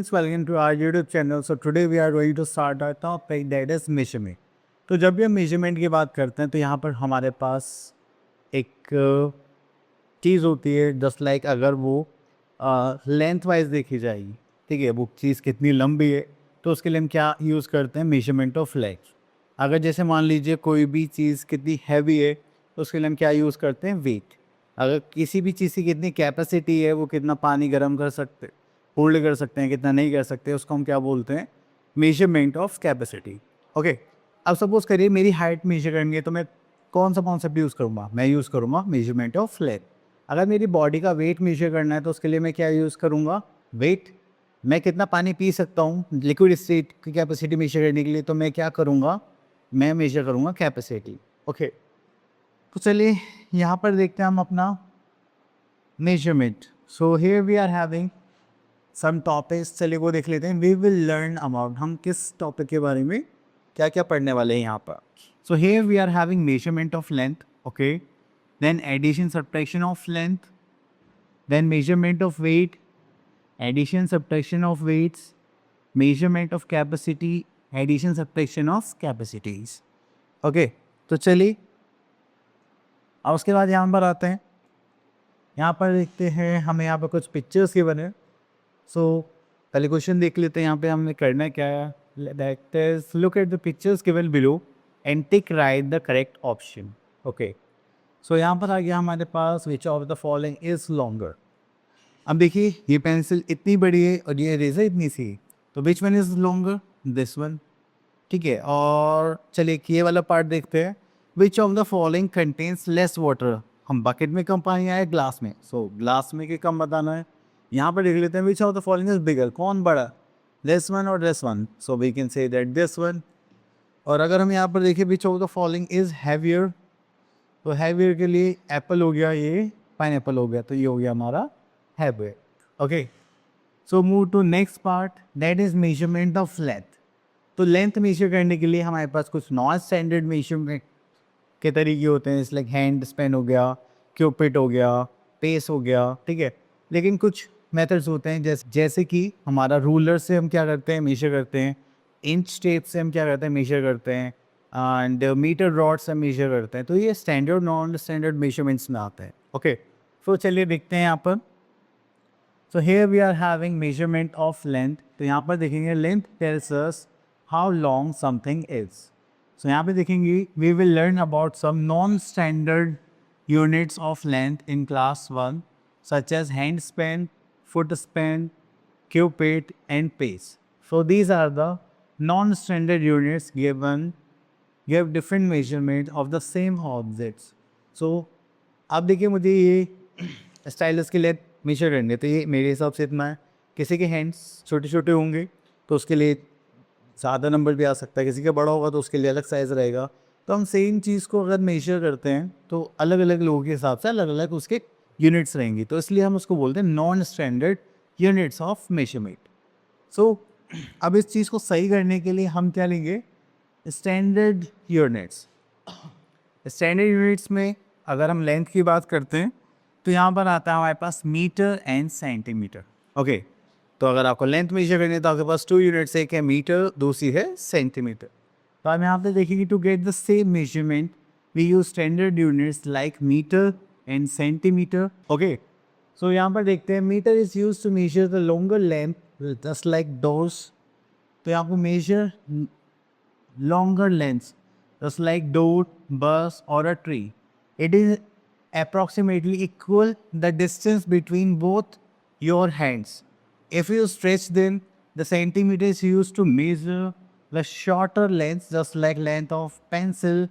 students, welcome to our YouTube channel. So today we are going to start our topic that is measurement. तो जब भी हम measurement की बात करते हैं तो यहाँ पर हमारे पास एक चीज़ होती है जस्ट लाइक अगर वो लेंथ वाइज देखी जाएगी, ठीक है, वो चीज़ कितनी लंबी है तो उसके लिए हम क्या यूज़ करते हैं, मेजरमेंट ऑफ लेग्स. अगर जैसे मान लीजिए कोई भी चीज़ कितनी हैवी है तो उसके लिए हम क्या यूज़ करते हैं, वेट. अगर किसी भी चीज़ की कितनी कैपेसिटी है, वो कितना पानी गर्म कर सकते, होल्ड कर सकते हैं, कितना नहीं कर सकते, उसको हम क्या बोलते हैं, मेजरमेंट ऑफ कैपेसिटी. ओके, अब सपोज करिए मेरी हाइट मेजर करनी है तो मैं कौन सा कॉन्सेप्ट यूज़ करूँगा, मैं यूज़ करूँगा मेजरमेंट ऑफ लेंथ. अगर मेरी बॉडी का वेट मेजर करना है तो उसके लिए मैं क्या यूज़ करूँगा, वेट. मैं कितना पानी पी सकता हूँ लिक्विड स्टेट की कैपेसिटी मेजर करने के लिए, तो मैं क्या करूँगा, मैं मेजर करूँगा कैपेसिटी. ओके, तो चलिए यहाँ पर देखते हैं हम अपना measurement. So here we are having some topics, चलिए वो देख लेते हैं. वी विल लर्न अबाउट, हम किस टॉपिक के बारे में क्या क्या पढ़ने वाले हैं यहाँ पर. So here we are having measurement of length. Okay, then addition subtraction of length, then measurement of weight, addition subtraction of weights, measurement of capacity, addition subtraction of capacities. Okay, तो चलिए अब उसके बाद यहाँ पर आते हैं. यहाँ पर देखते हैं हमें यहाँ पर कुछ पिक्चर्स के बने. सो पहले क्वेश्चन देख लेते हैं. यहाँ पे हमें करना क्या है, that is look at the pictures given below and tick right the correct option. Okay, so यहाँ पर आ गया हमारे पास which of the following is longer. अब देखिए ये पेंसिल इतनी बड़ी है और ये इरेजर इतनी सी है, तो which one is longer, this one. ठीक है, और चलिए ये वाला पार्ट देखते हैं. Which of the following contains less water. हम बकेट में कम पानी आया, ग्लास में, सो ग्लास में कि कम बताना है. यहाँ पर देख लेते हैं which of the following is bigger, कौन बड़ा, दिस वन और this one. So we can say that this one. और अगर हम यहाँ पर देखें which of the following is heavier, तो हैवियर के लिए एप्पल हो गया, ये पाइनएप्पल हो गया, तो ये हो गया हमारा heavier. Okay, so move to next part, that is measurement of length. तो लेंथ मेजर करने के लिए हमारे पास कुछ नॉन स्टैंडर्ड मेजरमेंट के तरीके होते हैं, जैसे लाइक हैंड स्पेन हो गया, क्यूपिड हो गया, पेस हो गया, ठीक है. लेकिन कुछ मेथड्स होते हैं जैसे कि हमारा रूलर से हम क्या करते हैं, मेजर करते हैं. इंच टेप से हम क्या करते हैं, मेजर करते हैं. एंड मीटर रॉड से मेजर करते हैं. तो ये स्टैंडर्ड नॉन स्टैंडर्ड मेजरमेंट्स में आता है. ओके, तो चलिए देखते हैं यहाँ पर. So here we are having measurement of length. तो यहाँ पर देखेंगे length tells us how long something is. So यहाँ पे देखेंगे we will learn about some non standard units of length in class 1 such as hand span, foot span, cupid and pace. So these are the non-standard units give different measurement of the same objects. So अब देखिए मुझे ये stylus के लिए major करने, तो ये मेरे हिसाब से इतना है. किसी के हैंड्स छोटे छोटे होंगे तो उसके लिए ज़्यादा नंबर भी आ सकता है, किसी का बड़ा होगा तो उसके लिए अलग साइज़ रहेगा. तो हम सेम चीज़ को अगर मेजर करते हैं तो अलग अलग लोगों के हिसाब से अलग अलग उसके यूनिट्स रहेंगी, तो इसलिए हम उसको बोलते हैं non standard units of measurement. So अब इस चीज़ को सही करने के लिए हम क्या लेंगे, स्टैंडर्ड यूनिट्स. स्टैंडर्ड यूनिट्स में अगर हम लेंथ की बात करते हैं तो यहाँ पर आता है हमारे पास मीटर एंड सेंटीमीटर. ओके, तो अगर आपको लेंथ मेजर करनी है तो आपके पास 2 यूनिट्स, एक है मीटर, दूसरी है सेंटीमीटर. तो हम यहाँ पे देखेंगे to get the same measurement we use standard units like metre and centimetre. Okay, so यहाँ पर देखते हैं metre is use to measure the longer length just like doors. तो यहाँ पर measure longer length just like door, bus और a tree. It is approximately equal the distance between both your hands. If you stretch them, the centimeter is used to measure the shorter lengths just like length of pencil,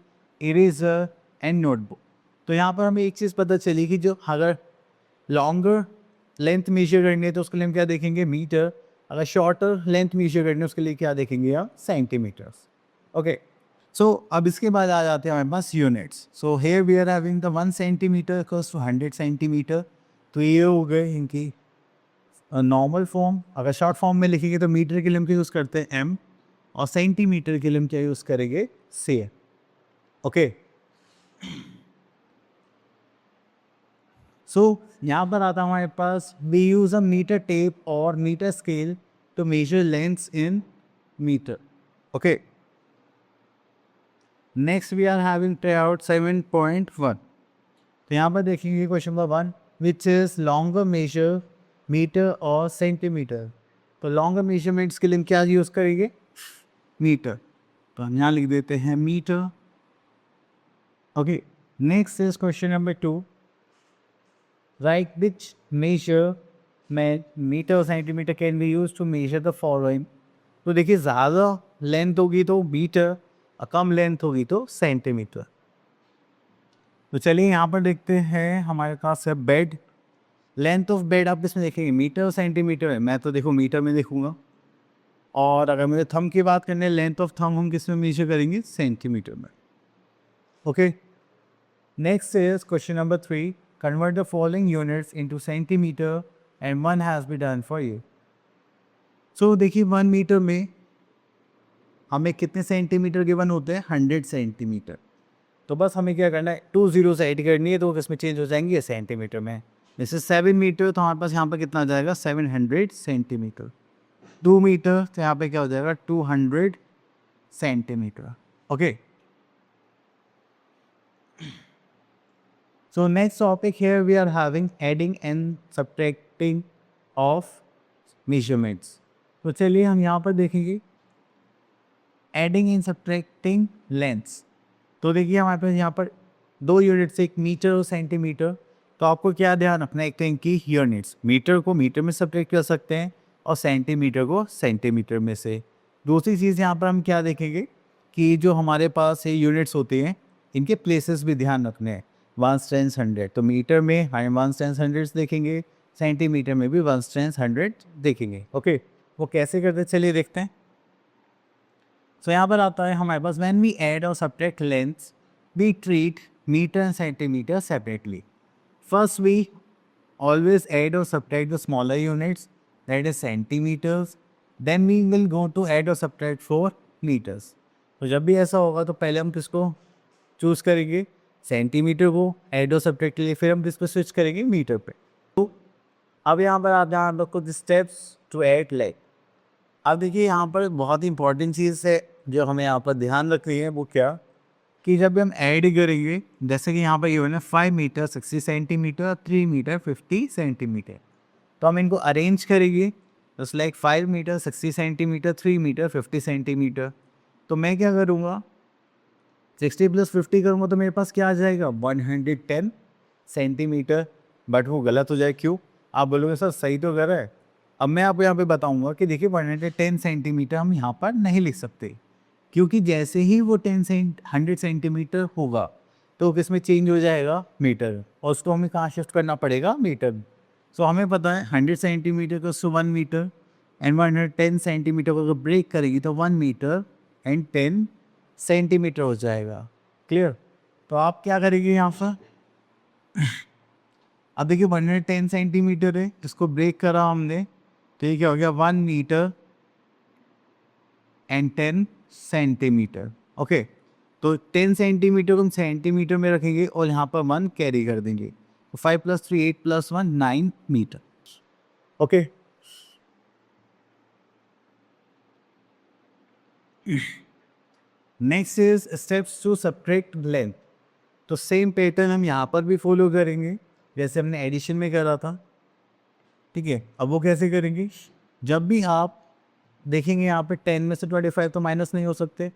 eraser and notebook. तो यहाँ पर हमें एक चीज़ पता चली कि जो अगर लॉन्गर लेंथ मेजर करनी है तो उसके लिए हम क्या देखेंगे, मीटर. अगर शॉर्टर लेंथ मेजर करनी है उसके लिए क्या देखेंगे हम, सेंटीमीटर्स. ओके, सो अब इसके बाद आ जाते हैं हमारे पास units. So here we are having the 1 centimetre equals to 100 centimetre. तो ये हो गए इनकी नॉर्मल फॉर्म. अगर शॉर्ट फॉर्म में लिखेंगे तो मीटर के लिए हम क्या यूज़ करते हैं, एम, और सेंटीमीटर के लिए हम क्या यूज़ करेंगे, से. ओके, सो यहाँ पर आता है हमारे पास we use a metre tape और metre scale to measure lengths in meter. Okay. Next we are having try out 7.1. तो यहाँ पर देखेंगे question number 1 which is longer measure metre और सेंटीमीटर. तो लॉन्गर मेजरमेंट्स के लिए हम क्या यूज़ करेंगे? मीटर. तो हम यहाँ लिख देते हैं metre. Okay. Next is question number 2. Right which measure metre और centimetre can be use to measure the following. तो देखिए ज़्यादा लेंथ होगी तो मीटर और कम लेंथ होगी तो सेंटीमीटर. तो चलिए यहाँ पर देखते हैं हमारे पास है बेड. लेंथ ऑफ बेड आप इसमें देखेंगे मीटर और सेंटीमीटर है. मैं तो देखो मीटर में देखूंगा. और अगर मुझे थंब की बात करनी है लेंथ ऑफ थंब हम किस में मेजर करेंगे? सेंटीमीटर में. Okay. Next is question number 3. Convert the following units into centimetre and one has be done for you. So देखिए 1 मीटर में हमें कितने सेंटीमीटर गिवन होते हैं? 100 सेंटीमीटर. तो बस हमें क्या करना है? 2 जीरो से ऐड करनी है तो किस में चेंज हो जाएंगे? सेंटीमीटर में. जैसे 7 मीटर तो हमारे पास यहाँ पर कितना आ जाएगा? 700 सेंटीमीटर. 2 मीटर तो यहाँ पे क्या हो जाएगा? 200 centimetre. Okay. So next topic here we are having adding and subtracting of measurements. तो चलिए हम यहाँ पर देखेंगे adding and subtracting lengths. तो देखिए हमारे पास यहाँ पर 2 यूनिट्स, एक मीटर और सेंटीमीटर. तो आपको क्या ध्यान रखना है? एक तो इनकी यूनिट्स, मीटर को मीटर में सब्ट्रैक्ट कर सकते हैं और सेंटीमीटर को सेंटीमीटर में से. दूसरी चीज़ यहाँ पर हम क्या देखेंगे कि जो हमारे पास ये यूनिट्स होती हैं इनके प्लेसेस भी ध्यान रखने हैं. 1 टेंस 100. तो मीटर में हम 1 टेंस 100 देखेंगे, सेंटीमीटर में भी 1 टेंस 100 देखेंगे. ओके. वो कैसे करते हैं चलिए देखते हैं. सो यहाँ पर आता है हमारे पास व्हेन वी ऐड और subtract lengths we treat metre and centimetre separately. First we always add और subtract the smaller units that is centimetres. Then we will go to add और सब्ट्रैक्ट फॉर मीटर्स. तो जब भी ऐसा होगा तो पहले हम किसको चूज़ करेंगे? सेंटीमीटर को ऐड और सब्ट्रैक्ट के लिए. फिर हम किस पर स्विच करेंगे? मीटर पे. तो अब यहाँ पर आप ध्यान रखो the steps to add length. अब देखिए यहाँ पर बहुत ही इंपॉर्टेंट चीज़ है जो हमें यहाँ पर ध्यान रखनी है. वो क्या कि जब भी हम ऐड करेंगे, जैसे कि यहाँ पर ये हो ना 5 मीटर 60 सेंटीमीटर, 3 मीटर 50 सेंटीमीटर. तो हम इनको अरेंज करेंगे just like 5 metre 60 centimetre, 3 metre 50 centimetre. तो मैं क्या करूँगा? 60 + 50 करूँगा तो मेरे पास क्या आ जाएगा? 110 सेंटीमीटर. बट वो गलत हो जाए. क्यों? आप बोलोगे सर सही तो कर रहा है. अब मैं आपको यहाँ पे बताऊँगा कि देखिए 110 सेंटीमीटर हम यहाँ पर नहीं लिख सकते क्योंकि जैसे ही वो 100 सेंटीमीटर होगा तो किस में चेंज हो जाएगा? मीटर. और उसको हमें कहाँ शिफ्ट करना पड़ेगा? मीटर. सो हमें पता है 100 सेंटीमीटर को 1 मीटर एंड 110 सेंटीमीटर को अगर ब्रेक करेगी तो 1 मीटर एंड 10 सेंटीमीटर हो जाएगा. क्लियर? तो आप क्या करेंगे यहाँ पर? अब देखिए 110 सेंटीमीटर है, इसको ब्रेक करा हमने तो ये क्या हो गया? 1 मीटर एंड 10 सेंटीमीटर. ओके. तो 10 सेंटीमीटर को हम सेंटीमीटर में रखेंगे और यहाँ पर 1 कैरी कर देंगे. तो 5 + 3 8 + 1 9 metre. Okay. Next is steps to subtract length. तो सेम पैटर्न हम यहाँ पर भी फॉलो करेंगे जैसे हमने एडिशन में करा था. ठीक है. अब वो कैसे करेंगे? जब भी आप देखेंगे यहाँ पे 10 में से 25 तो माइनस नहीं हो सकते.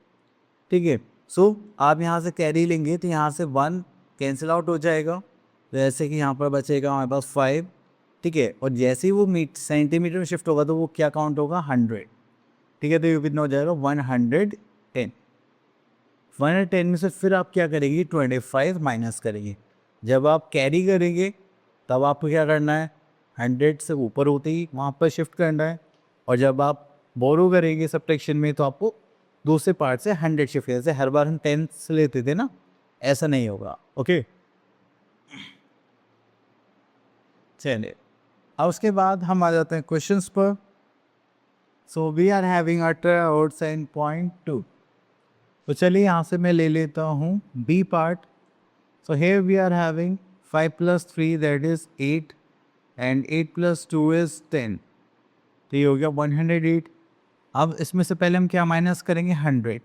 ठीक है. सो आप यहाँ से कैरी लेंगे तो यहाँ से 1 कैंसिल आउट हो जाएगा. तो जैसे कि यहाँ पर बचेगा हमारे पास 5. ठीक है. और जैसे ही वो सेंटीमीटर में शिफ्ट होगा तो वो क्या काउंट होगा? 100. ठीक है. तो ये कितना हो जाएगा? 110. 110 में से फिर आप क्या करेंगे? 25 माइनस करेंगे. जब आप कैरी करेंगे तब आपको क्या करना है? 100 से ऊपर होते ही वहाँ पर शिफ्ट करना है. और जब आप बोरो करेंगे सब्ट्रैक्शन में तो आपको दूसरे पार्ट से 100 शिफ्ट. जैसे हर बार हम 10 से लेते थे ना, ऐसा नहीं होगा. ओके. चलिए अब उसके बाद हम आ जाते हैं क्वेश्चंस पर. सो वी आर हैविंग और 7.2. तो चलिए यहाँ से मैं ले लेता हूँ B part. So here we are having 5 + 3 that is 8 and 8 + 2 is 10. तो ये हो गया 108। अब इसमें से पहले हम क्या माइनस करेंगे 100,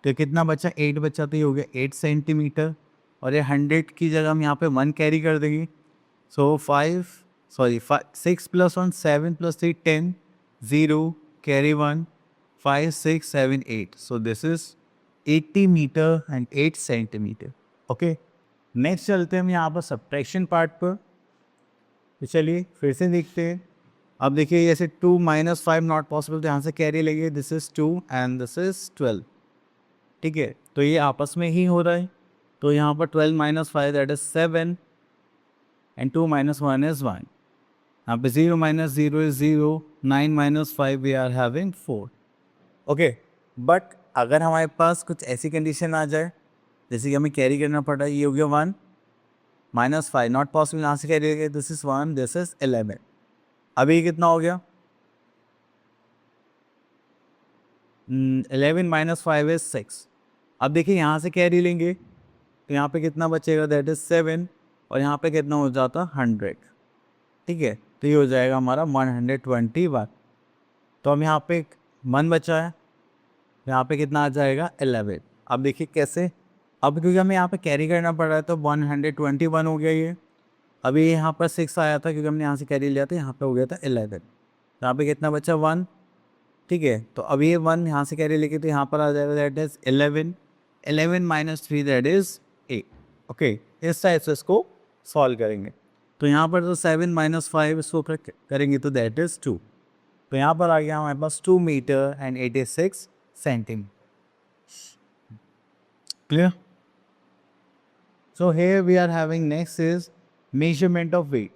तो कितना बचा 8 बचा, तो ये हो गया 8 सेंटीमीटर। और ये 100 की जगह हम यहाँ पे 1 कैरी कर देंगे। So 6 plus 1 7 plus 3 10 0 carry 1 5 6 7 8, so this is 80 metre and 8 centimetre. Okay, next चलते हैं हम यहाँ पर सब्ट्रैक्शन पार्ट पर। तो चलिए फिर से देखते हैं। अब देखिए जैसे 2 माइनस 5 नॉट पॉसिबल, तो यहाँ से कैरी लेंगे, this is 2 and this is 12। ठीक है, तो ये आपस में ही हो रहा है। तो यहाँ पर 12 minus 5 that is 7 and 2 minus 1 is 1। यहाँ पे 0 minus 0 is 0, 9 minus 5 we are having 4। Okay, but अगर हमारे पास कुछ ऐसी कंडीशन आ जाए जैसे कि हमें कैरी करना पड़ रहा है, ये हो गया 1 माइनस 5 नॉट पॉसिबल, यहाँ से कैरी करेंगे, दिस इज 1 दिस इज 11। अभी ये कितना हो गया 11 माइनस 5 इज 6। अब देखिए यहाँ से कैरी लेंगे तो यहाँ पे कितना बचेगा, दैट इज 7, और यहाँ पे कितना हो जाता 100। ठीक है, तो ये हो जाएगा हमारा 121। तो हम यहाँ पे 1 बचा है, यहाँ पे कितना आ जाएगा 11। अब देखिए कैसे, अब क्योंकि हमें यहाँ पे कैरी करना पड़ रहा है तो 121 हो गया ये। अभी यहाँ पर 6 आया था क्योंकि हमने यहाँ से कैरी लिया था, यहाँ पे हो गया था 11। तो यहाँ पे कितना बचा 1। ठीक है, तो अब ये 1 यहाँ से कैरी लेके तो यहाँ पर आ जाएगा, that is 11। 11 minus 3 that is 8। Okay, इस टाइप से इसको सॉल्व करेंगे। तो यहाँ पर तो 7 माइनस 5 इसको करेंगे तो दैट इज 2। तो यहाँ पर आ गया हमारे पास 2 metre and 86 centimetre. Clear? So here we are having next is measurement of weight.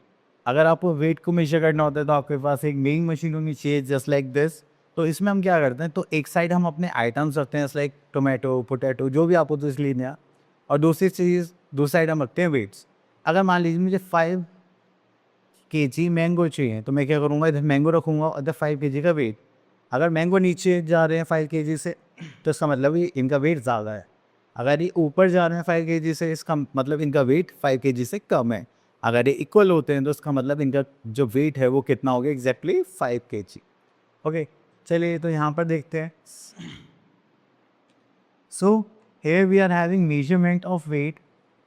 अगर आपको वेट को मेजर करना होता है तो आपके पास एक मेइंग मशीन होनी चाहिए जस्ट लाइक दिस। तो इसमें हम क्या करते हैं, तो एक साइड हम अपने आइटम्स रखते हैं जस्ट लाइक टोमेटो पोटैटो जो भी आपको तो इसलिए लेना, और दूसरी साइड हम रखते हैं वेट्स। अगर मान लीजिए मुझे 5 kg मैंगो चाहिए तो मैं क्या करूँगा, इधर मैंगो रखूँगा और इधर 5 kg का वेट। अगर मैंगो नीचे जा रहे हैं 5 kg से तो इसका मतलब ये इनका वेट ज़्यादा है। अगर ये ऊपर जा रहे हैं 5 kg से, इसका मतलब इनका वेट 5 kg से कम है। अगर ये इक्वल होते हैं तो इसका मतलब इनका जो वेट है वो कितना हो गया, एग्जैक्टली 5 kg। ओके, चलिए तो यहाँ पर देखते हैं। सो here we are having measurement of weight.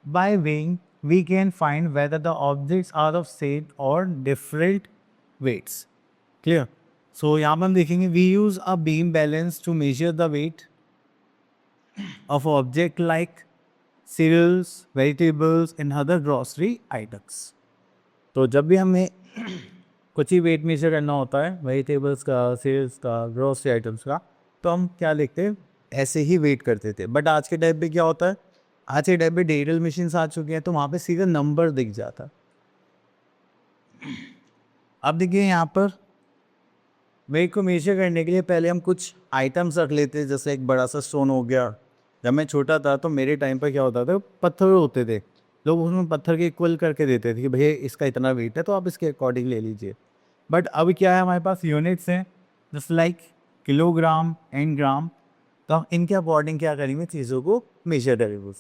By weighing, we can find whether the objects are of same or different weights. Clear? So यहाँ पर हम देखेंगे, we use a beam balance to measure the weight of object like cereals, vegetables and other grocery items. तो जब भी हमें कुछ ही weight measure करना होता है वेजिटेबल्स का, सीरियल्स का, ग्रोसरी आइटम्स का, तो हम क्या लिखते हैं, ऐसे ही वेट करते थे। बट आज के टाइप पे क्या होता है, आज के टाइप पे डिजिटल मशीन्स आ चुकी हैं तो वहाँ पे सीधा नंबर दिख जाता। अब देखिए यहाँ पर वेट को मेजर करने के लिए पहले हम कुछ आइटम्स रख लेते हैं, जैसे एक बड़ा सा स्टोन हो गया। जब मैं छोटा था तो मेरे टाइम पर क्या होता था, पत्थर होते थे, लोग उसमें पत्थर के इक्वल करके देते थे कि भैया इसका इतना वेट है तो आप इसके अकॉर्डिंग ले लीजिए। बट अब क्या है, हमारे पास यूनिट्स हैं जस्ट लाइक किलोग्राम एंड ग्राम। तो हम इनके अकॉर्डिंग क्या करेंगे, चीज़ों को मेजर करेंगे।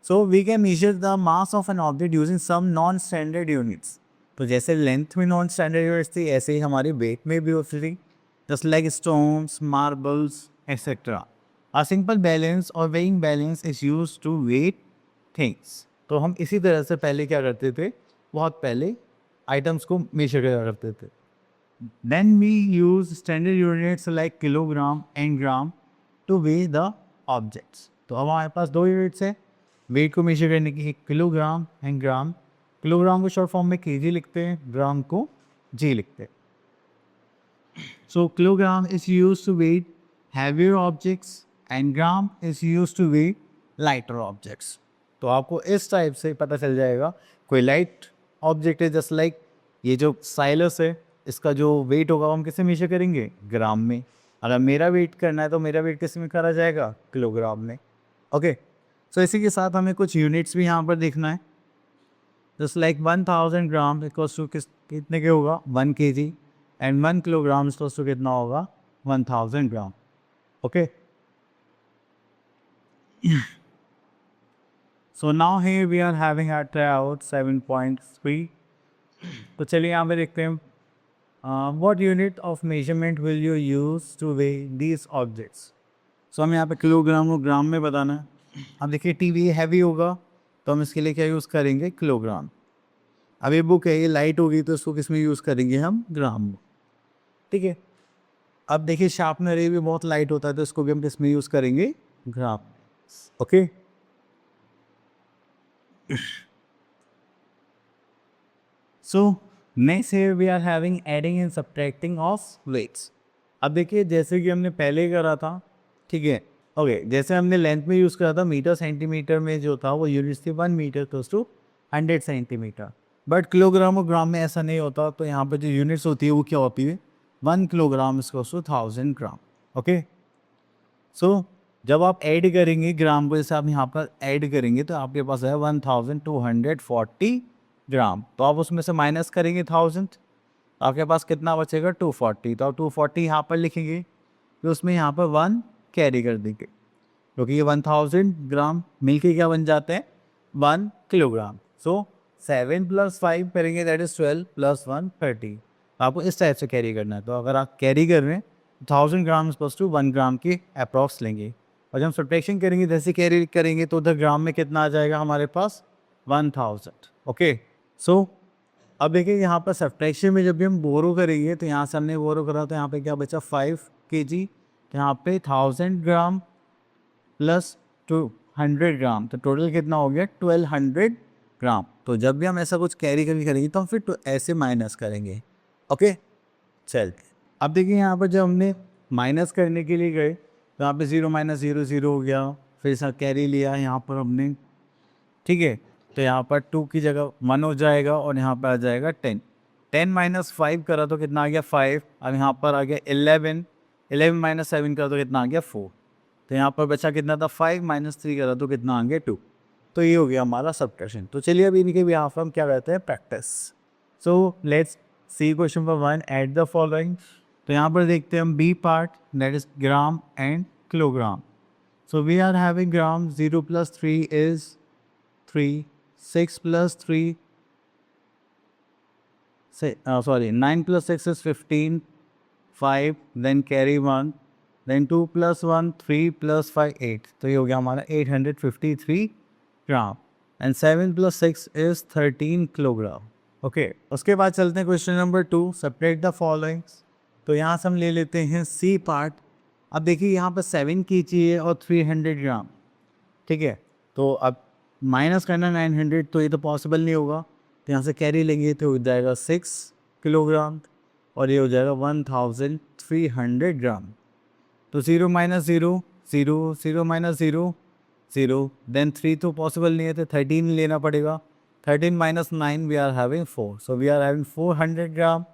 So we can measure the mass of an object using some non standard units. तो जैसे लेंथ में नॉन स्टैंडर्ड यूनिट्स थी, ऐसे ही हमारी वेट में भी होती थी, just like stones, marbles etcetera. A simple balance और weighing balance is use to weight things. तो हम इसी तरह से पहले क्या करते थे, बहुत पहले आइटम्स को मेजर करा करते थे। Then we use standard units like kilogram and gram to weigh the objects. तो अब हमारे पास 2 यूनिट्स हैं वेट को मेजर करने की, किलोग्राम एंड ग्राम। किलोग्राम को शॉर्ट फॉर्म में केजी लिखते हैं, ग्राम को जी लिखते हैं। So kilogram is use to weight heavier objects and gram is use to weight lighter objects. तो आपको इस टाइप से पता चल जाएगा, कोई लाइट ऑब्जेक्ट है जस्ट लाइक ये जो साइलस है, इसका जो वेट होगा वो हम किससे मेजर करेंगे, ग्राम में। अगर मेरा वेट करना है तो मेरा वेट किस में करा जाएगा, किलोग्राम में। ओके, सो इसी के साथ हमें कुछ यूनिट्स भी यहाँ पर देखना है। Just like 1000 gram equals to कितने के होगा, 1 kg, and 1 kilogram equals to कितना होगा, 1000 gram. Okay, so now here we are having at out 7.3। तो चलिए यहाँ पे देखते हैं what unit of measurement will you use to weigh these objects? सो हमें यहाँ पे किलोग्राम और ग्राम में बताना है। अब देखिए टीवी हैवी होगा तो हम इसके लिए क्या यूज़ करेंगे, किलोग्राम। अब ये बुक है, ये लाइट होगी तो इसको किस में यूज़ करेंगे हम, ग्राम में। ठीक है। अब देखिए शार्पनर ये भी बहुत लाइट होता है तो इसको भी हम किस में यूज़ करेंगे, gram. Okay. So next here we are having adding and subtracting of weights. अब देखिए जैसे कि हमने पहले करा था, ठीक है, ओके, जैसे हमने लेंथ में यूज़ करा था मीटर सेंटीमीटर में जो था वो यूनिट्स थी 1 metre close to 100 centimetre. But kilogram और ग्राम में ऐसा नहीं होता, तो यहाँ पर जो यूनिट्स होती है वो क्या होती है, 1 kilogram is close to 1000 gram. Okay. So जब आप ऐड करेंगे ग्राम को, जैसे आप यहाँ पर ऐड करेंगे तो आपके पास है 1240 ग्राम, तो आप उसमें से माइनस करेंगे 1000, आपके पास कितना बचेगा 240, तो आप 240 यहाँ पर लिखेंगे, तो उसमें यहाँ पर 1 कैरी कर देंगे, क्योंकि ये 1000 ग्राम मिलके क्या बन जाते हैं, 1 किलोग्राम। सो 7 + 5 करेंगे दैट इज़ 12 + 1 30। आपको इस टाइप से कैरी करना है, तो अगर आप कैरी कर रहे हैं 1000 ग्राम प्लस टू 1 ग्राम की अप्रॉक्स लेंगे, और जब हम सब्ट्रैक्शन करेंगे जैसे कैरी करेंगे तो उधर ग्राम में कितना आ जाएगा हमारे पास, 1000। ओके। सो अब देखिए यहाँ पर सब्ट्रैक्शन में जब भी हम बोरो करेंगे तो यहाँ से हमने बोरो करा तो यहाँ पे क्या बचा 5 kg, तो यहाँ पे 1000 ग्राम प्लस 200 ग्राम, तो टोटल कितना हो गया 1200 ग्राम। तो जब भी हम ऐसा कुछ कैरी करेंगे तो हम फिर तो ऐसे माइनस करेंगे। ओके। चल अब देखिए यहाँ पर जब हमने माइनस करने के लिए गए तो यहाँ पे 0 - 0 0 हो गया, फिर सर कैरी लिया यहाँ पर हमने, ठीक है, तो यहाँ पर 2 की जगह 1 हो जाएगा और यहाँ पर आ जाएगा 10। 10 - 5 करा तो कितना आ गया 5। अब यहाँ पर आ गया 11, 11 - 7 करा तो कितना आ गया 4, तो यहाँ पर बचा कितना था 5 - 3 करा तो कितना आ गया 2। तो ये हो गया हमारा सब्ट्रैक्शन। तो चलिए अभी इनके यहाँ पर हम क्या करते हैं, practice. So let's see question number 1, add the following. तो यहाँ पर देखते हैं हम B part, that is gram and kilogram. So we are having gram, 0 + 3 इज 3, 6 + 3 9 + 6 is 15, 5, then carry 1, then 2 + 1 3 + 5 8, तो ये हो गया हमारा 853 ग्राम, एंड 7 + 6 is 13 किलोग्राम। ओके। उसके बाद चलते हैं question number 2, separate the followings. तो यहाँ से हम ले लेते हैं सी पार्ट। अब देखिए यहाँ पर 7 kg है और 300 ग्राम, ठीक है, तो अब माइनस करना 900, तो ये तो पॉसिबल नहीं होगा, तो यहाँ से कैरी लेंगे तो हो जाएगा 6 किलोग्राम और ये हो जाएगा 1300 ग्राम। तो 0 - 0 0, 0 - 0 0, देन 3 तो पॉसिबल नहीं है तो 13 लेना पड़ेगा, 13 - 9 we are having 4, so we are having 400 gram,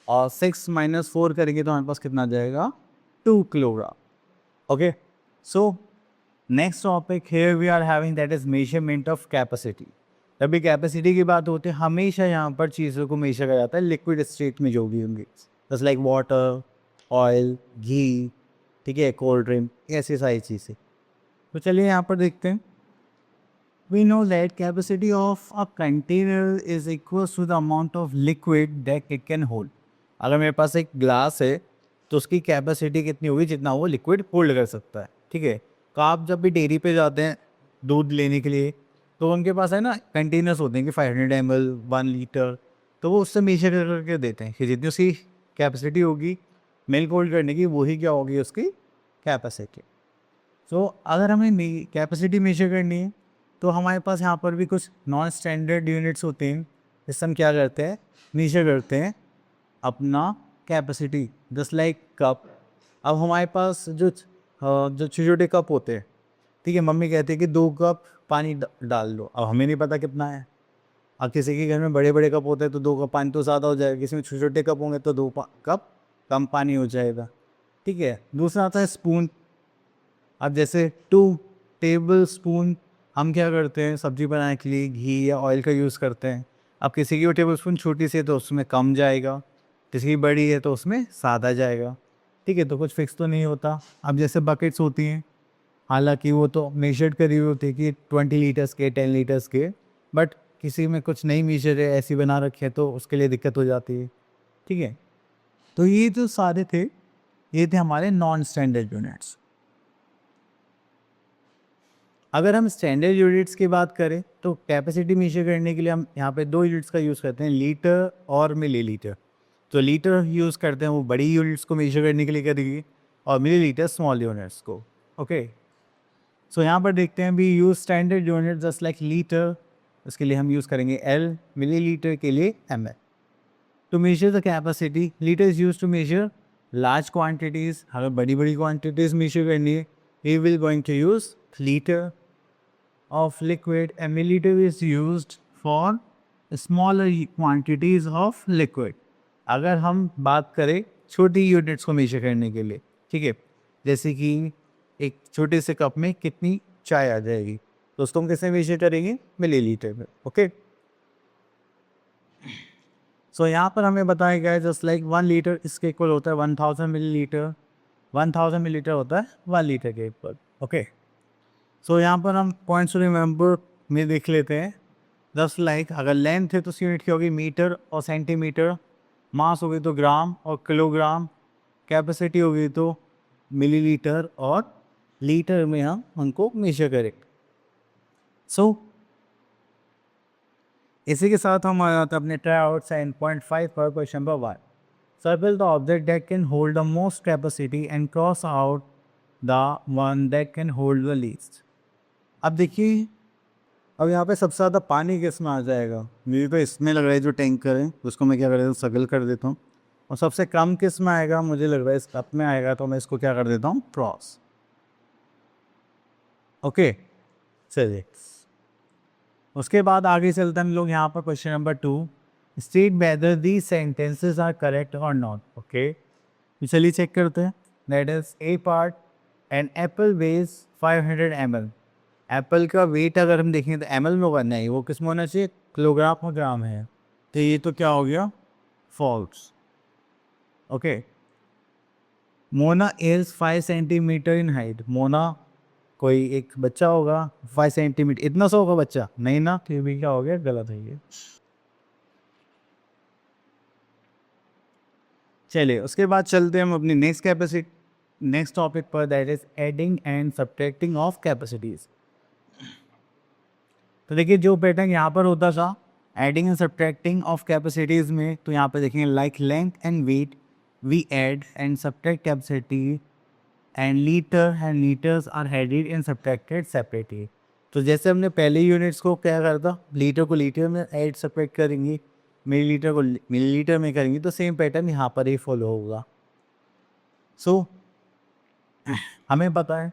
और 6 - 4 करेंगे तो हमारे पास कितना आ जाएगा 2 kilogram. Okay. So next topic here we are having that is measurement of capacity. जब भी कैपेसिटी की बात होती है हमेशा यहाँ पर चीज़ों को मेजर किया जाता है लिक्विड स्टेट में जो भी होंगी, जस्ट लाइक वाटर, ऑयल, घी, ठीक है, कोल्ड ड्रिंक, ऐसी सारी चीज़ें। तो चलिए यहाँ पर देखते हैं। We know that capacity of a container is equal to the amount of liquid that it can hold. अगर मेरे पास एक ग्लास है तो उसकी कैपेसिटी कितनी होगी, जितना वो लिक्विड होल्ड कर सकता है, ठीक है। तो आप जब भी डेयरी पे जाते हैं दूध लेने के लिए तो उनके पास है ना कंटेनर्स होते हैं कि 500 ml, 1 लीटर, तो वो उससे मेजर करके देते हैं कि जितनी उसकी कैपेसिटी होगी मिल्क होल्ड करने की, वही क्या होगी उसकी कैपेसिटी। सो अगर हमें कैपेसिटी मेजर करनी है तो हमारे पास यहाँ पर भी कुछ नॉन स्टैंडर्ड यूनिट्स होते हैं जिससे हम क्या करते हैं, मेजर करते हैं अपना कैपेसिटी, जस्ट लाइक कप। अब हमारे पास जो छोटे छोटे कप होते हैं, ठीक है, मम्मी कहती है कि 2 कप पानी डाल लो, अब हमें नहीं पता कितना है। अब किसी के घर में बड़े बड़े कप होते हैं तो 2 कप पानी तो ज़्यादा हो जाएगा, किसी में छोटे छोटे कप होंगे तो 2 कप कम पानी हो जाएगा, ठीक है। दूसरा आता है स्पून। अब जैसे 2 टेबल स्पून हम क्या करते हैं सब्जी बनाने के लिए घी या ऑयल का यूज़ करते हैं। अब किसी की टेबल स्पून छोटी सी है तो उसमें कम जाएगा, किसी की बड़ी है तो उसमें ज़्यादा जाएगा, ठीक है, तो कुछ फिक्स तो नहीं होता। अब जैसे बकेट्स होती हैं, हालांकि वो तो मेजर्ड करी हुई होती है कि 20 लीटर्स के, 10 लीटर्स के, बट किसी में कुछ नहीं मेजर है, ऐसी बना रखे है तो उसके लिए दिक्कत हो जाती है, ठीक है। तो ये जो सारे थे, ये थे हमारे नॉन स्टैंडर्ड यूनिट्स। अगर हम स्टैंडर्ड यूनिट्स की बात करें तो कैपेसिटी मेजर करने के लिए हम यहाँ पे 2 यूनिट्स का यूज़ करते हैं, लीटर और मिलीलीटर। तो लीटर यूज़ करते हैं वो बड़ी यूनिट्स को मेजर करने के लिए करेंगे, और मिलीलीटर स्मॉल यूनिट्स को। ओके, सो यहाँ पर देखते हैं we use standard unit just like litre, उसके लिए हम यूज़ करेंगे एल, मिलीलीटर के लिए M L. To measure the capacity, litre is use to measure large quantities. अगर बड़ी बड़ी क्वान्टिटीज़ मेजर करनी है, we will going to use litre of liquid, and milliliter is used for smaller quantities of liquid। अगर हम बात करें छोटी यूनिट्स को मेजर करने के लिए, ठीक है, जैसे कि एक छोटे से कप में कितनी चाय आ जाएगी, तो उसको हम कैसे मेजर करेंगे, मिलीलीटर में। ओके, सो यहाँ पर हमें बताया गया है जस्ट लाइक 1 लीटर इसके इक्वल होता है 1000 मिलीलीटर, 1000 मिलीलीटर होता है 1 लीटर के इक्वल। ओके, सो यहाँ पर हम पॉइंट्स रिमेंबर में देख लेते हैं। जस्ट लाइक अगर लेंथ है तो उसकी यूनिट क्या होगी, मीटर और सेंटीमीटर, मास होगी तो ग्राम और किलोग्राम, कैपेसिटी होगी तो मिलीलीटर, और लीटर में हम उनको मेजर करें। सो इसी के साथ हम आ जाते हैं अपने ट्राई आउट साइन पॉइंट 5 पर। Question number 1, circle the object that can hold the most capacity and cross out the one that can hold the least. अब देखिए, अब यहाँ पे सबसे ज़्यादा पानी किस में आ जाएगा, मेरे को इसमें लग रहा है जो टैंकर है उसको मैं क्या कर देता हूँ, सर्कल कर देता हूँ। और सबसे कम किस में आएगा, मुझे लग रहा है इस कप में आएगा, तो मैं इसको क्या कर देता हूँ, क्रॉस। ओके, चलिए उसके बाद आगे चलते हैं हम लोग यहाँ पर। Question number 2, state whether the sentences are correct और नॉट। ओके, चलिए चेक करते हैं। That is A part, an apple weighs 500 ml। Apple का वेट अगर हम देखें तो एमएल में होगा, नहीं, वो किस में होना चाहिए, किलोग्राम और ग्राम है, तो ये तो क्या हो गया, false. Okay, Mona is 5 centimetre in height. Mona कोई एक बच्चा होगा, 5 सेंटीमीटर, इतना सा होगा बच्चा, नहीं ना, तो ये भी क्या हो गया, गलत है ये। चलिए उसके बाद चलते हैं हम अपनी नेक्स्ट टॉपिक पर, that is adding and subtracting of capacities. तो देखिए जो पैटर्न यहाँ पर होता था adding and subtracting of capacities में, तो यहाँ पर देखेंगे like length and weight we add and subtract capacity and litre and litres are added and subtracted separately. तो जैसे हमने पहले यूनिट्स को क्या करता, लीटर को लीटर में ऐड सब्ट्रैक्ट करेंगे, मिलीलीटर को मिलीलीटर में करेंगे, तो सेम पैटर्न यहाँ पर ही फॉलो होगा। सो हमें पता है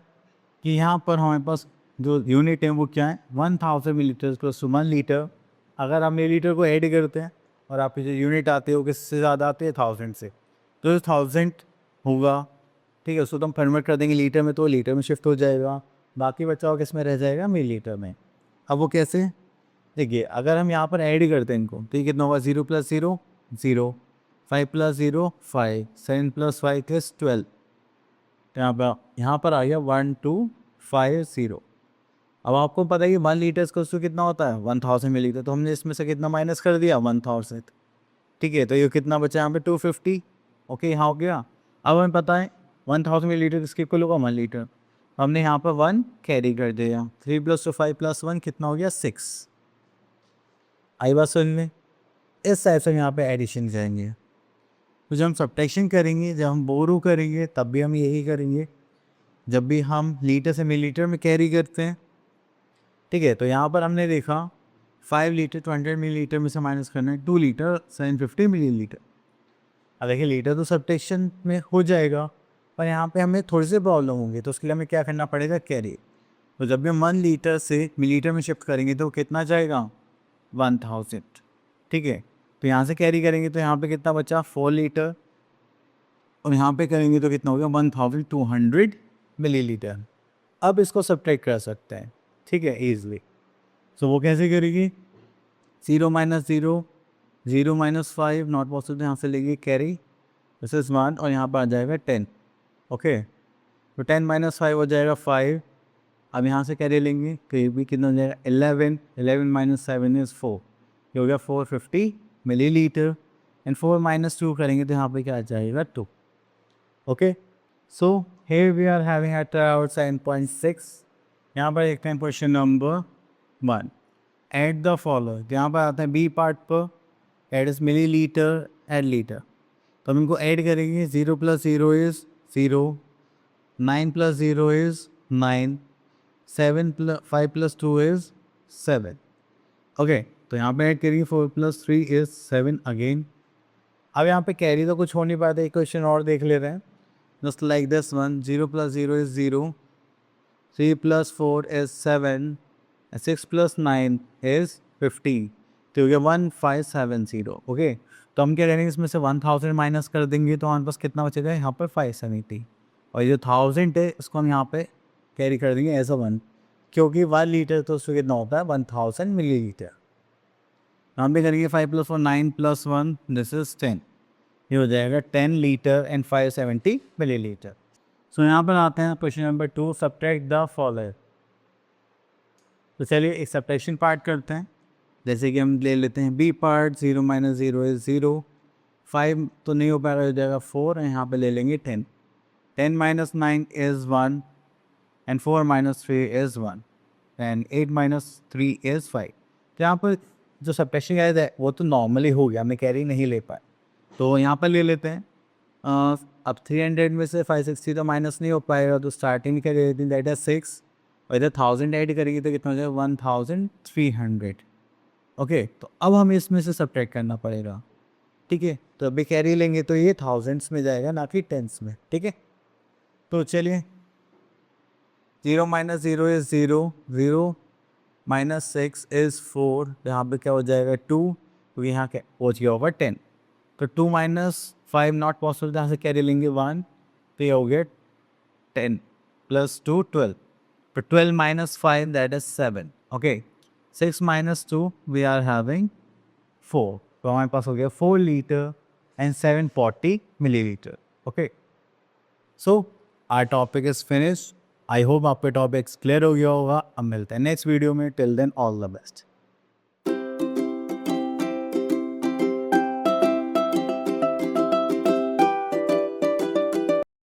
कि यहाँ पर हमारे पास जो यूनिट है वो क्या है, 1000 मिलीलीटर प्लस 1 लीटर। अगर आप मिलीलीटर को ऐड करते हैं और आपकी जो यूनिट आते हैं वो किससे ज़्यादा आते हैं, 1000 से, तो 1000 होगा, ठीक है, उसको तो हम कन्वर्ट कर देंगे लीटर में, तो लीटर में शिफ्ट हो जाएगा, बाकी बचा हुआ किस में रह जाएगा, मिलीलीटर में। अब वो कैसे, देखिए अगर हम यहाँ पर ऐड करते हैं इनको, तो ये कितना होगा, 0 + 0 0, 5 + 0 5, 7 + 5 is 12, तो यहाँ पर आ गया 1250। अब आपको पता है कि 1 लीटर का उसको कितना होता है, 1000 मिलीलीटर, तो हमने इसमें से कितना माइनस कर दिया, 1000, ठीक है, तो ये कितना बचा यहाँ पे, 250। ओके, यहाँ हो गया। अब हमें पता है 1000 मिलीलीटर इसके इक्वल होगा 1 लीटर, हमने यहाँ पर 1 कैरी कर दिया, 3 + 2 5 + 1 कितना हो गया, 6। आई बात समझ में, इस टाइप से यहाँ पे एडिशन करेंगे। तो जब हम सब्ट्रैक्शन करेंगे, जब हम बोरो करेंगे, तब भी हम यही करेंगे, जब भी हम लीटर से मिलीलीटर में कैरी करते हैं, ठीक है। तो यहाँ पर हमने देखा 5 लीटर 200 मिलीलीटर में से माइनस करना है 2 लीटर 750 मिलीलीटर। अब देखिए लीटर तो सब्ट्रैक्शन में हो जाएगा, पर यहाँ पे हमें थोड़ी सी प्रॉब्लम होंगी, तो उसके लिए हमें क्या करना पड़ेगा, कैरी। तो जब भी हम 1 लीटर से मिलीलीटर में शिफ्ट करेंगे तो कितना जाएगा, 1000, ठीक है। तो यहाँ से कैरी करेंगे तो यहाँ पे कितना बचा, 4 लीटर, और यहाँ पे करेंगे तो कितना हो गया, 1200 मिलीलीटर। अब इसको सब्ट्रैक्ट कर सकते हैं, ठीक है, ईजिली। सो वो कैसे करेगी, 0 - 0 0 - 5 नॉट पॉसिबल, यहाँ से लेंगे कैरी, दिस इज 1, और यहाँ पर आ जाएगा 10। ओके, तो 10 - 5 हो जाएगा 5। अब यहाँ से कैरी लेंगे तो ये भी कितना हो जाएगा, 11 11 - 7 इज़ 4, ये हो गया 450 मिलीलीटर। एंड 4 माइनस 2 करेंगे तो यहाँ पे क्या आ जाएगा 2. Okay, so here we are having eight hour 7.6. यहाँ पर देखते हैं question number 1. Add the follow, यहाँ पर आता है बी पार्ट पर, eight is millilitre eight litre. तो हम इनको ऐड करेंगे. 0 + 0 इज़ 0, 9 + 0 इज़ 9, 5 + 2 इज़ 7. ओके, तो यहाँ पे ऐड करेंगे. 4 + 3 इज़ 7 अगेन. अब यहाँ पे कैरी तो कुछ हो नहीं पाता. एक क्वेश्चन और देख ले रहे हैं. Just like this one. 0 + 0 is 0, 3 + 4 is 7, 6 + 9 is 15. तो हो गया 1570. ओके, तो हम क्या करेंगे, इसमें से 1000 माइनस कर देंगे तो हमारे पास कितना बचेगा यहाँ पर 570. और ये जो 1000 है इसको हम यहाँ पे कैरी कर देंगे एज अ 1, क्योंकि 1 लीटर तो उसको कितना होता है 1000 मिलीलीटर. हम भी करेंगे 5 + 4 9 + 1 दिस इज 10. ये हो जाएगा 10 लीटर एंड 570 मिलीलीटर. सो यहाँ पर आते हैं question number 2. Subtract the following. तो चलिए एक सब्ट्रैक्शन पार्ट करते हैं. जैसे कि हम ले लेते हैं बी पार्ट. 0 - 0 इज़ 0, 5 तो नहीं हो पाएगा, हो जाएगा 4. यहाँ पे ले लेंगे 10. 10 - 9 is 1 and 4 - 3 is 1 and 8 - 3 is 5. तो यहाँ पर जो सब्ट्रैक्शन गाइस है वो तो नॉर्मली हो गया, हमें कैरी नहीं ले पाए. तो यहाँ पर ले लेते हैं. अब 300 में से 560 तो माइनस नहीं हो पाएगा, तो स्टार्टिंग क्या ले लेते हैं, दैट इज 6. और इधर 1000 ऐड करेंगे तो कितना हो जाएगा 1300. ओके, तो अब हमें इसमें से सब्ट्रैक्ट करना पड़ेगा. ठीक है, तो अभी कैरी लेंगे तो ये थाउजेंड्स में जाएगा, ना कि टेंस में. ठीक है, तो चलिए 0 - 0 इज़ 0, 0 - 6 इज़ 4. यहाँ पे क्या हो जाएगा 2, क्योंकि यहाँ क्या पहुँच गया होगा 10. तो 2 - 5 नॉट पॉसिबल, यहाँ से कैरी लेंगे 1, तो ये हो गया 10 + 2 12. तो 12 - 5 that is 7. Okay, 6 - 2 we are having 4. तो हमारे पास हो गया 4 litre and 740 millilitre. Okay, so our topic is finish. I hope आपके टॉपिक्स क्लियर हो गया होगा. अब मिलते हैं नेक्स्ट वीडियो में. Till then all the best.